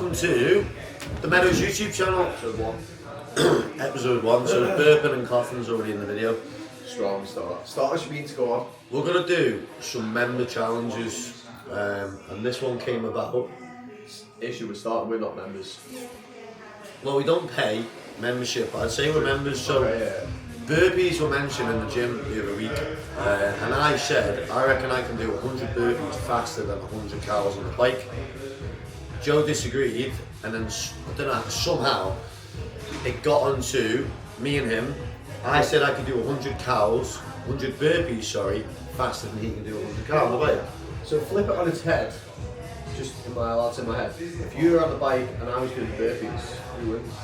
welcome to the Meadow's YouTube channel. Episode 1. So burping and coughing's already in the video. Strong start. Starters you mean to go on? We're gonna do some member challenges, and this one came about. Issue with starting, we're not members. Well, we don't pay membership. I'd say we're members. So burpees were mentioned in the gym the other week, and I said I reckon I can do 100 burpees faster than 100 cows on the bike. Joe disagreed, and then I don't know, somehow it got onto me and him. I said I could do 100 burpees, faster than he can do 100 cows on the bike. So flip it on its head. Just in my head. If you were on the bike and I was doing burpees, who wins?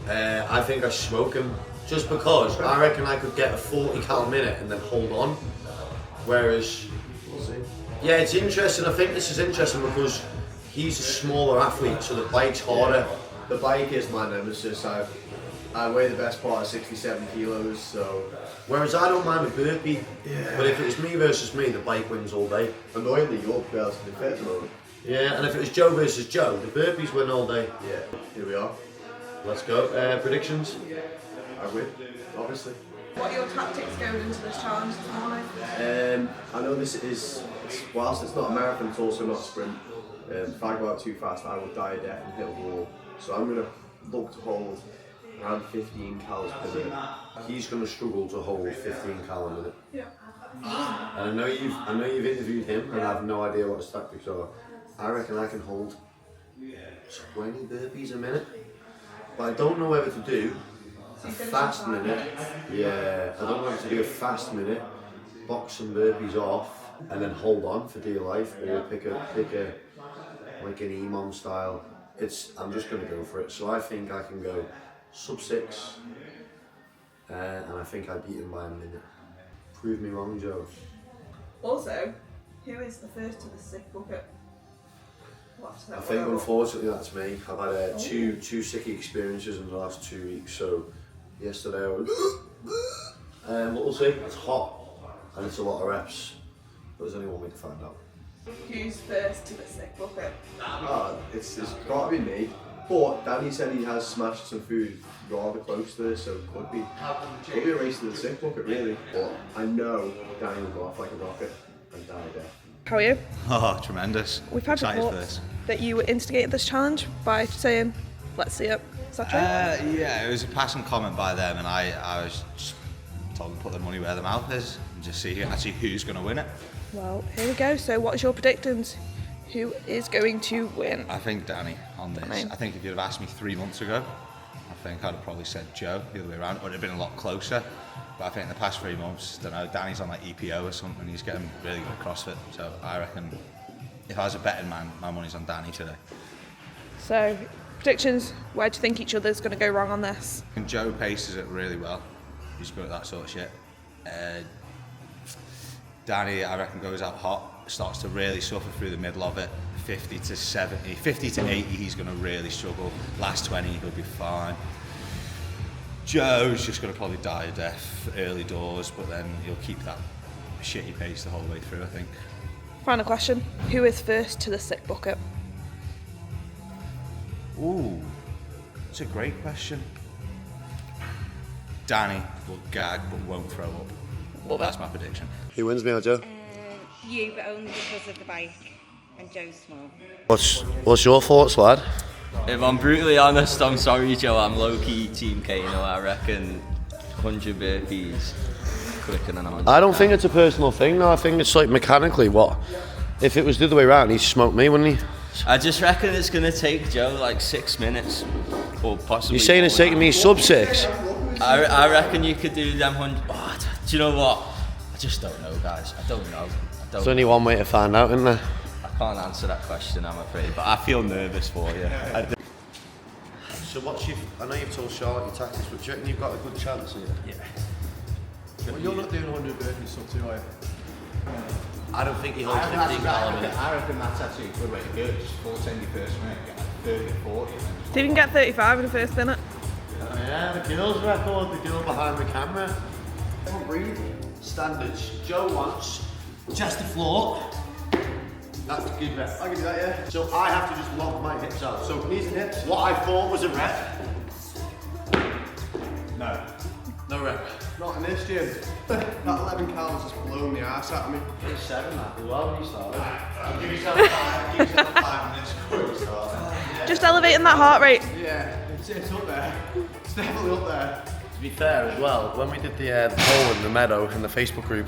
I think I smoke him, just because I reckon I could get a 40 cal a minute and then hold on. Whereas, We'll see. yeah, it's interesting. I think this is interesting because he's a smaller athlete, so the bike's harder. The bike is my nemesis. I weigh the best part of 67 kilos, so... Whereas I don't mind a burpee, but if it was me versus me, the bike wins all day. Annoyingly, you're relatively fit at the moment. Yeah, and if it was Joe versus Joe, the burpees win all day. Yeah, here we are. Let's go. Predictions? I win, obviously. What are your tactics going into this challenge this morning? I know whilst it's not a marathon, it's also not a sprint. If I go out too fast, I will die a death and hit a wall. So I'm going to look to hold around 15 calories per minute. He's going to struggle to hold 15 cal a minute. Yeah. And I know you've interviewed him, and I have no idea what his tactics are. I reckon I can hold 20 burpees a minute, but I don't know whether to do a fast minute. Yeah, I don't know whether to do a fast minute, box some burpees off, and then hold on for dear life, or pick a like an EMOM style. I'm just going to go for it. So I think I can go sub 6, and I think I beat him by a minute. Prove me wrong, Joe. Also, who is the first to the sick bucket? I think unfortunately that's me. I've had two sicky experiences in the last 2 weeks. So yesterday I was, but we'll see. It's hot and it's a lot of reps, but there's only one way to find out. Who's first to the sick bucket? It's got to be me. But Danny said he has smashed some food rather close to this, so it could be a race to the sick bucket really. But I know Danny will go off like a rocket and die there. How are you? Oh, tremendous. We've had Excited for reports this. that you instigated this challenge by saying, let's see it. Is that true? Yeah, it was a passing comment by them, and I was just told them to put their money where their mouth is and just see actually who's going to win it. Well, here we go. So what's your predictions? Who is going to win? I think Danny on this. I think if you'd have asked me 3 months ago, I think I'd have probably said Joe the other way around. It would have been a lot closer. But I think in the past 3 months, I don't know, Danny's on like EPO or something. He's getting really good at CrossFit. So I reckon if I was a betting man, my money's on Danny today. So, predictions, where do you think each other's going to go wrong on this? And Joe paces it really well. He's good at that sort of shit. Danny, I reckon, goes out hot, starts to really suffer through the middle of it. 50 to 70, 50 to 80, he's going to really struggle. Last 20, he'll be fine. Joe's just going to probably die a death early doors, but then he'll keep that shitty pace the whole way through, I think. Final question, who is first to the sick bucket? Ooh, that's a great question. Danny will gag but won't throw up. Well, that's my prediction. Who wins, me or Joe? You, but only because of the bike and Joe's small. What's your thoughts, lad? If I'm brutally honest, I'm sorry, Joe. I'm low-key Team Kano. I reckon 100 burpees quicker than 100. I don't think it's a personal thing. No, I think it's like mechanically. What if it was the other way around? He'd smoke me, wouldn't he? I just reckon it's gonna take Joe like 6 minutes, or possibly. You're saying it's taking me sub 6? I reckon you could do them 100. Oh, do you know what? I just don't know, guys. I don't know. There's only one way to find out, isn't there? I can't answer that question, I'm afraid. But I feel nervous for you. So I know you've told Charlotte your tactics, but do you reckon you've got a good chance here? Yeah. Well, you're not doing 100 burpees sub 2, are you? I don't think he holds 15 cal a minute. I reckon that's actually a good way to go. Just full 10 your first minute, get like 30 or 40. So you can get 35 in the first minute. Oh yeah, the girls record, the girl behind the camera. Breathing standards. Joe wants chest to floor, That's a good rep. I can do that, yeah. So I have to just lock my hips out. So Knees and hips. what I thought was a rep. No. No rep. Not in this gym. That 11 calories has blown the ass out of me. It's 7 that as well when you started. Give yourself 5 minutes before you start. Just elevating that heart rate. Yeah, it's up there. It's definitely up there. To be fair as well, when we did the poll in the Meadow in the Facebook group,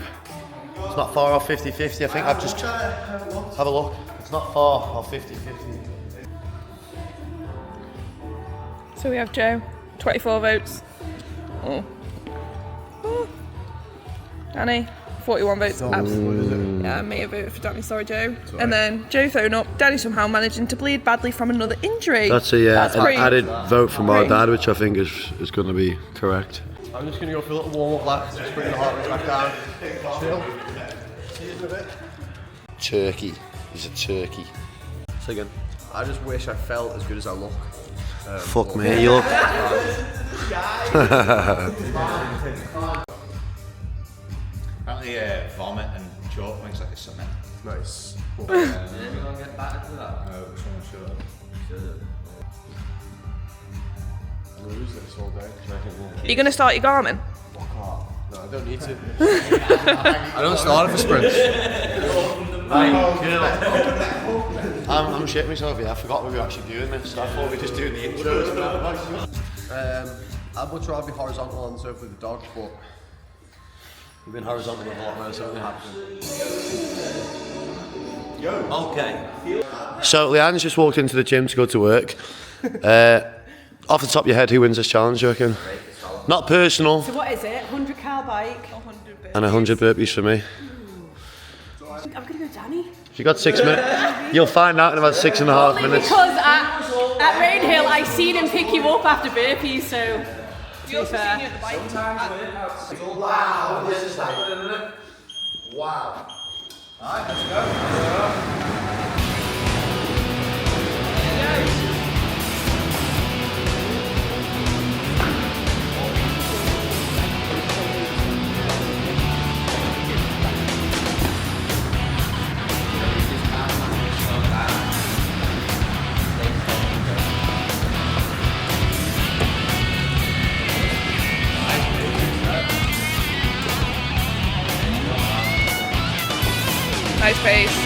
it's not far off 50-50. I think I've just... Have a look. It's not far off 50-50. So we have Joe, 24 votes. Oh. Oh. Danny, 41 votes. Yeah, I may have voted for Danny, sorry Joe. And then Joe thrown up. Danny somehow managing to bleed badly from another injury. That's a That's pretty- added vote from our Great. dad, which I think is going to be correct. I'm just going to go for a little warm-up laps, just bring the heart rate back down. Chill. See you in a bit. Turkey. He's a turkey. Say again. I just wish I felt as good as I look. Fuck me, you look. Apparently, vomit and chalk makes like a cement. Nice. Anyone get back into that? No, someone should have. I'm going to lose this all day. Are you going to start your Garmin? No, I don't need to. I don't start it for sprints. I'm shitting myself here. I forgot we were actually doing this. I thought we were just doing the intros. I'd much rather be horizontal on the sofa with the dog, but We've been horizontal with a lot more, so it happened. Okay. So Leanne's just walked into the gym to go to work. Off the top of your head, who wins this challenge, you reckon? Not personal. So what is it? 100 cal bike? And 100 burpees for me. I'm gonna go Danny. You got 6 minutes. You'll find out in about 6.5 minutes. Because at Rainhill I seen him pick you up after burpees, so to be fair. Wow, this is happening, isn't it? Wow. Alright, let's go. Nice pace.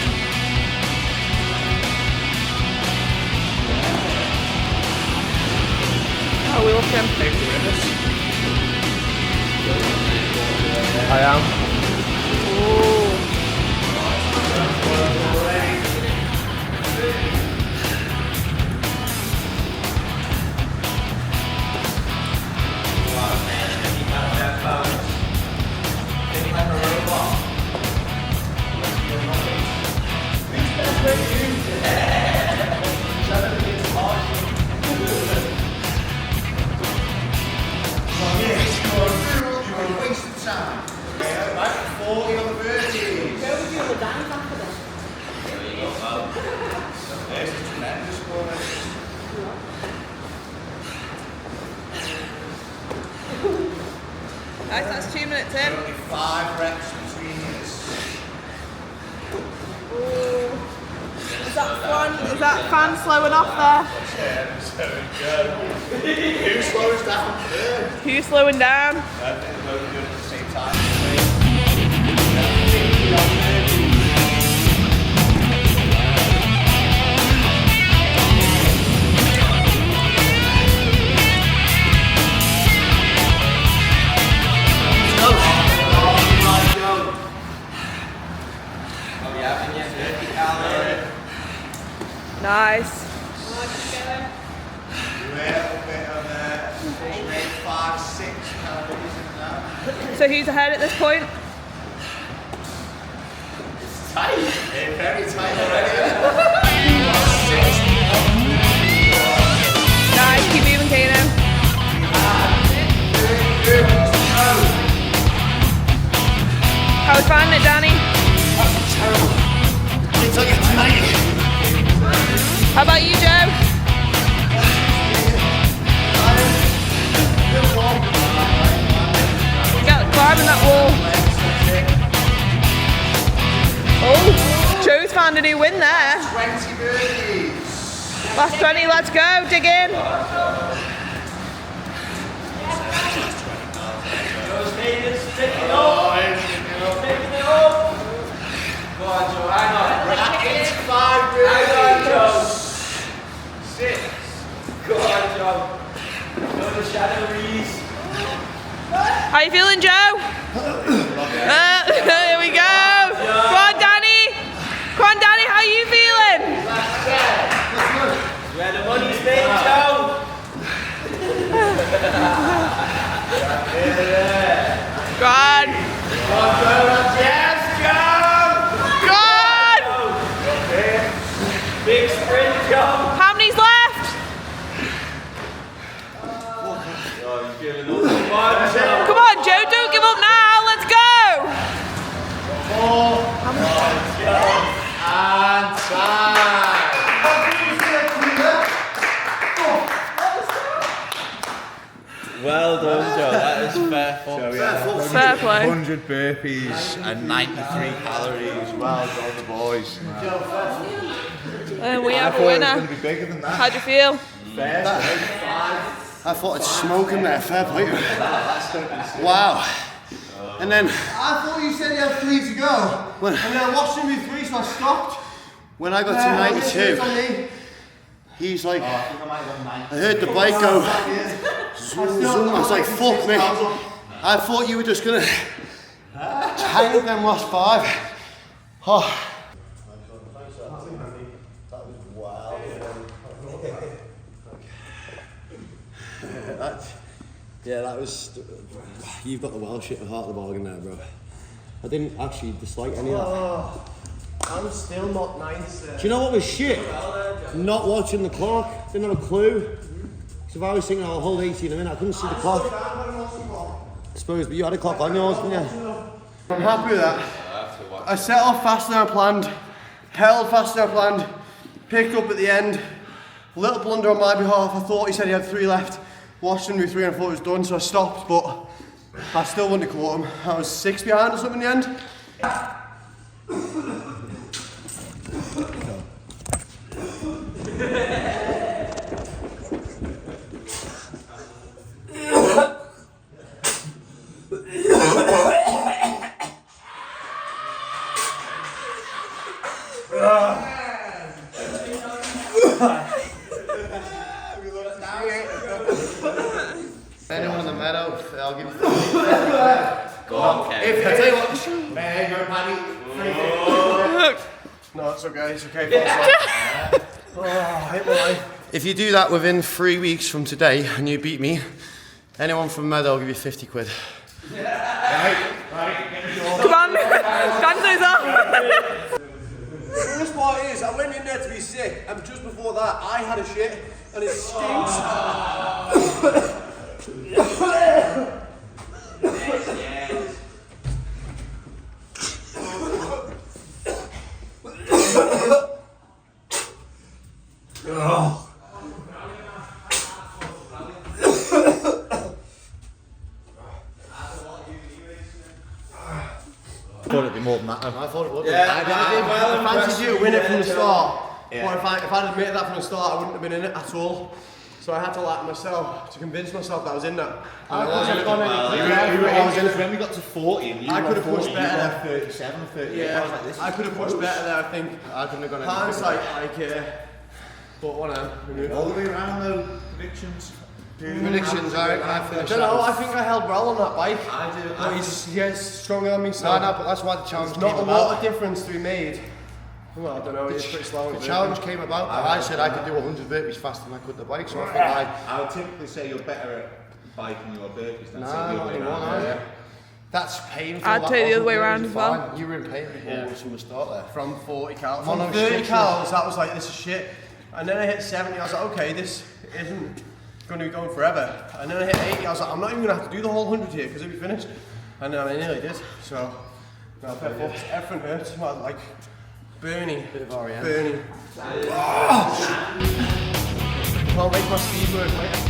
How are we looking? I am. Nice, that's 2 minutes in. 5 reps between us. Is that fan slowing off there? Who slows down first? Who's slowing down? I think we're both doing it at the same time. Nice. So who's ahead at this point? Very tight already. Nice, keep moving, Kano. How was finding it, Danny? How about you, Joe? Got climbing that wall. Oh, Joe's found a new win there. 20 burpees. Last 20, let's go, dig in. How you feeling, Joe? Here we go. Come on, Danny. Come on, Danny, how you feeling? Where the money's made, Joe. Go on. Yes, Joe. Go on. Big sprint, Joe. How many's left? Come on, Joe, don't give up now. Let's go. And time. Well done, Joe. That is fair fun. Fair play. 100 burpees and 93 calories. Well done, the boys. And we have a It was winner. going to be bigger than that. How'd you feel? I thought I'd smoke him there, fair play. Wow. And then I thought you said you had 3 to go. And then I watched him do 3, so I stopped. when I got to 92, he's like, I heard the bike go, zoom, zoom. I was like, fuck me. I thought you were just gonna tank them last 5. Oh. Yeah, that was. You've got the Welsh at the heart of the bargain there, bro. I didn't actually dislike any of that. I'm still not nice. Do you know what was shit? Not watching the clock. Didn't have a clue. Because if I was thinking I'll hold 18 a minute, I couldn't see the clock. I suppose, but you had a clock on yours, didn't you? I'm happy with that. I set off faster than I planned, held faster than I planned, picked up at the end. A little blunder on my behalf. I thought he said he had 3 left. Watched him do 3 and I thought it was done, so I stopped, but I still wouldn't have caught him. I was 6 behind or something in the end. Anyone in the Meadow, I'll give you 30. Go on, Kev. If I tell you what, there you go, Paddy. No, it's okay, it's okay. Oh, I hate my life. If you do that within 3 weeks from today and you beat me, anyone from Meadow will give you 50 quid. Come on, dance those up. The worst part is, I went in there to be sick, and just before that, I had a shit, and it stinks. I thought it'd be more than that. I thought it would. I fancied you to win it from the start. Yeah. But if I'd admitted that from the start, I wouldn't have been in it at all. So I had to like myself, to convince myself that I was in that. I wasn't gone any When we got to 40 and you I were could have pushed 40, better you there. were 37 or 38. Yeah, I was like, this I could have pushed better there, I think. I couldn't have gone any Hindsight, but whatever. all the way around though, predictions. Predictions, I finished. I don't know, I think I held well on that bike. I do. But he's stronger than me, so No, but that's why the challenge there's not came a lot about. of difference to be made. Well, I don't know, he's pretty slow. The challenge came about. I said I could do 100 burpees faster than I could the bike, so I think I would typically say you're better at biking your burpees than No, say the other not way anymore, around. no. That's painful. I'd that take the other wasn't way really around as well. fine. You were in pain before from the start there. From 40 calories. Mono From 30 shit. calories, that was like, this is shit. And then I hit 70, I was like, okay, this isn't going to be going forever. And then I hit 80, I was like, I'm not even going to have to do the whole 100 here because it'll be finished. And then I nearly did. So, no, everything hurts. Well, like, burning. Bit of REM. Burning. Can't make my speed work, mate.